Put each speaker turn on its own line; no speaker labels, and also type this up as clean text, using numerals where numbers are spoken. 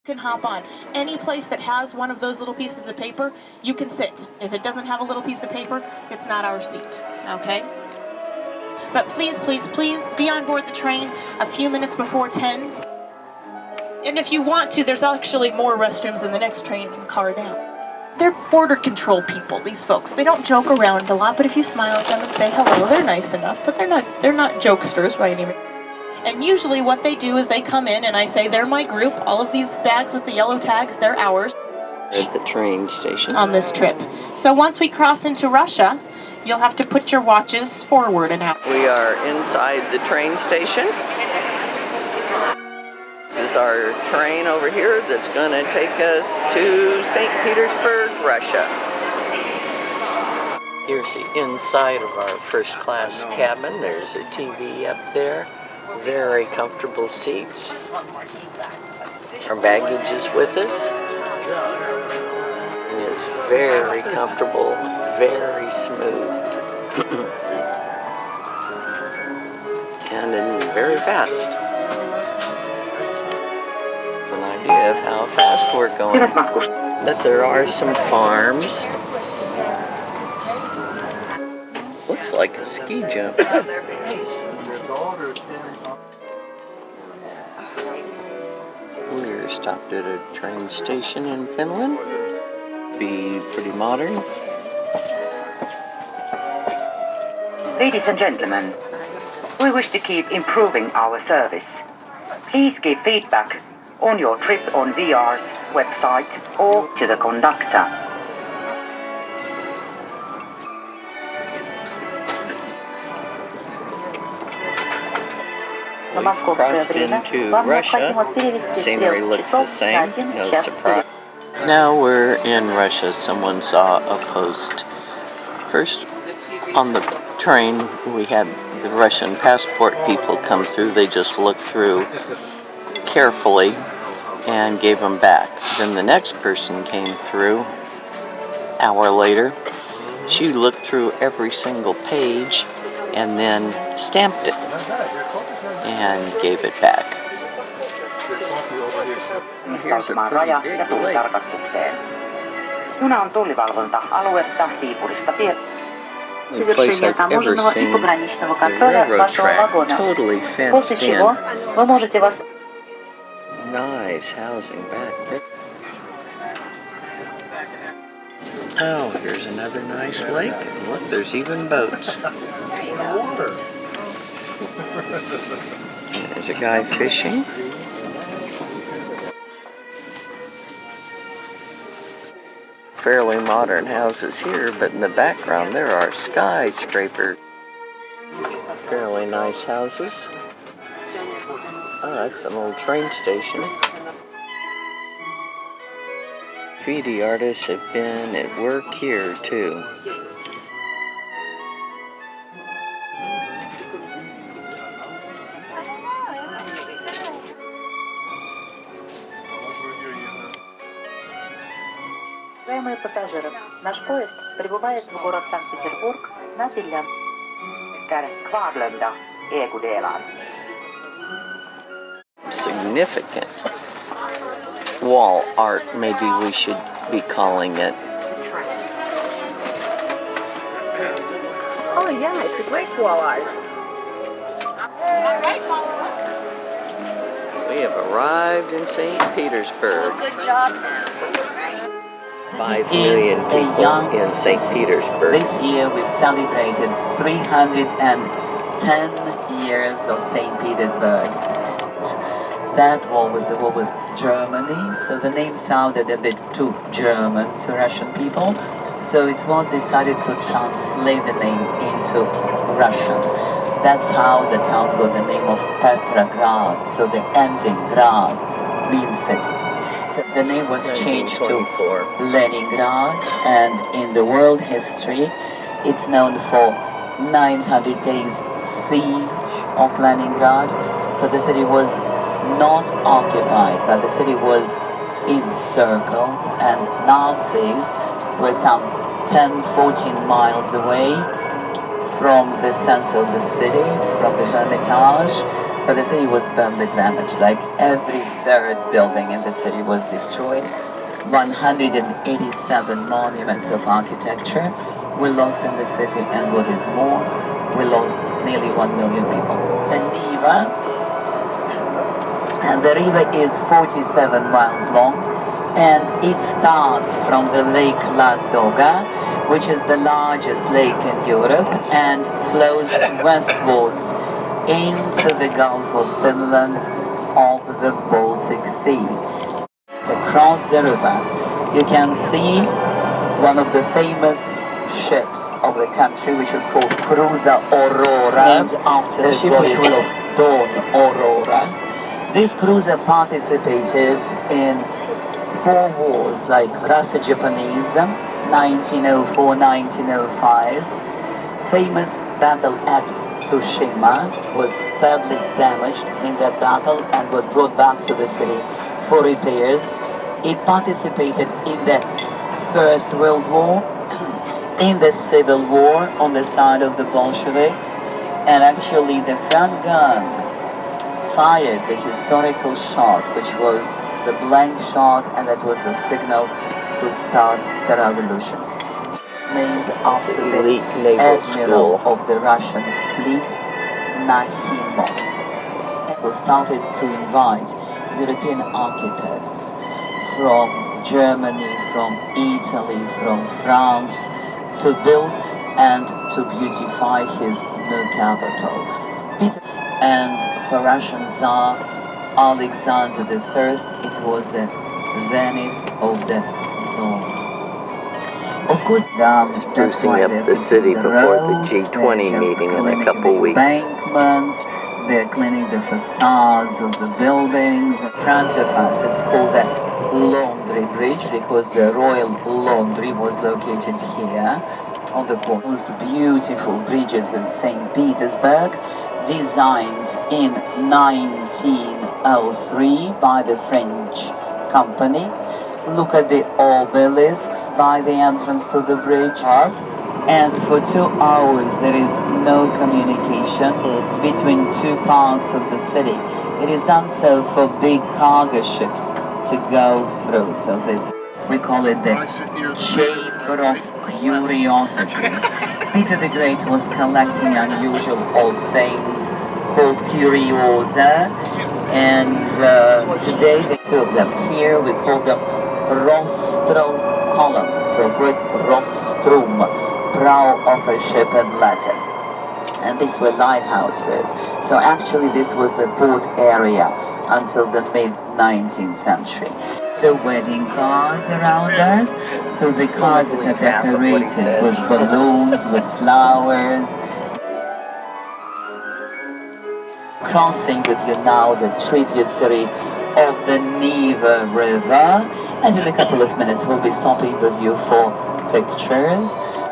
You can hop on. Any place that has one of those little pieces of paper, you can sit. If it doesn't have a little piece of paper, it's not our seat, okay? But please, please, please be on board the train a few minutes before 10. And if you want to, there's actually more restrooms in the next train and car down. They're border control people, these folks. They don't joke around a lot, but if you smile at them and say hello, they're nice enough, but they're not jokesters by any means. And usually what they do is they come in and I say, they're my group. All of these bags with the yellow tags, they're ours.
At the train station.
On this trip. So once we cross into Russia, you'll have to put your watches forward and out.
We are inside the train station. This is our train over here that's going to take us to St. Petersburg, Russia. Here's the inside of our first class cabin. There's a TV up there. Very comfortable seats. Our baggage is with us. It is very comfortable, very smooth, and very fast. There's an idea of how fast we're going. But there are some farms. Looks like a ski jump. We're stopped at a train station in Finland. Be pretty modern.
Ladies and gentlemen, we wish to keep improving our service. Please give feedback on your trip on VR's website or to the conductor.
We crossed into Russia. Scenery looks the same, no surprise. Now we're in Russia. Someone saw a post. First, on the train, we had the Russian passport people come through. They just looked through carefully and gave them back. Then the next person came through, an hour later. She looked through every single page and then stamped it and gave it back. Here's a pretty big lake.
Juna on tullivalvonta-aluetta Viipurista
The place I've ever seen the railroad track totally fenced in. Nice housing back there. Oh, here's another nice lake. Look, there's even boats. There's a guy fishing. Fairly modern houses here, but in the background there are skyscrapers. Fairly nice houses. Oh, that's an old train station. Graffiti artists have been at work here too.
Уважаемые пассажиры, наш поезд прибывает в город Санкт-Петербург на Silja kvarglömda ägodelar.
Significant wall art, maybe we should be calling it.
Oh yeah, it's a great wall art.
We have arrived in St. Petersburg.
Good job now.
5 million people in St. Petersburg.
This year we've celebrated 310 years of St. Petersburg. That war was the war with Germany, so the name sounded a bit too German to Russian people. So it was decided to translate the name into Russian. That's how the town got the name of Petrograd, so the ending Grad means city. So the name was changed to Leningrad, and in the world history, it's known for 900 days siege of Leningrad. So the city was not occupied, but the city was encircled, and Nazis were some 10-14 miles away from the center of the city, from the Hermitage, But the city was badly damaged, like every third building in the city was destroyed. 187 monuments of architecture were lost in the city, and what is more, we lost nearly 1 million people. The Neva, and the river is 47 miles long, and it starts from the Lake Ladoga, which is the largest lake in Europe, and flows westwards into the Gulf of Finland of the Baltic Sea. Across the river, you can see one of the famous ships of the country, which is called Cruiser Aurora, named after the ship which was of Dawn Aurora. This cruiser participated in 4 wars, like Russo-Japanese, 1904-1905. Famous battle at Tsushima was badly damaged in that battle and was brought back to the city for repairs. It participated in the First World War, in the Civil War on the side of the Bolsheviks, and actually the front gun fired the historical shot, which was the blank shot, and that was the signal to start the revolution. Named after the
elite naval
admiral
school
of the Russian fleet, Nakhimov. We started to invite European architects from Germany, from Italy, from France, to build and to beautify his new capital. And for Russian Tsar Alexander I, it was the Venice of the North. Of course,
sprucing up the city before the G20 meeting in a couple weeks.
They're cleaning the facades of the buildings. In front of us, it's called the Laundry Bridge because the Royal Laundry was located here on the most beautiful bridges in St. Petersburg, designed in 1903 by the French company. Look at the obelisks by the entrance to the bridge. And for 2 hours there is no communication between 2 parts of the city. It is done so for big cargo ships to go through. So this, we call it the Chamber of Curiosities. Peter the Great was collecting unusual old things called curiosa, and today the 2 of them here, we call them rostral columns, from Greek rostrum, prow of a ship in Latin. And these were lighthouses. So actually this was the port area until the mid-19th century. The wedding cars around us, so the cars that are decorated with balloons, with flowers. Crossing with you now the tributary of the Neva River, and in a couple of minutes we'll be stopping with you for pictures.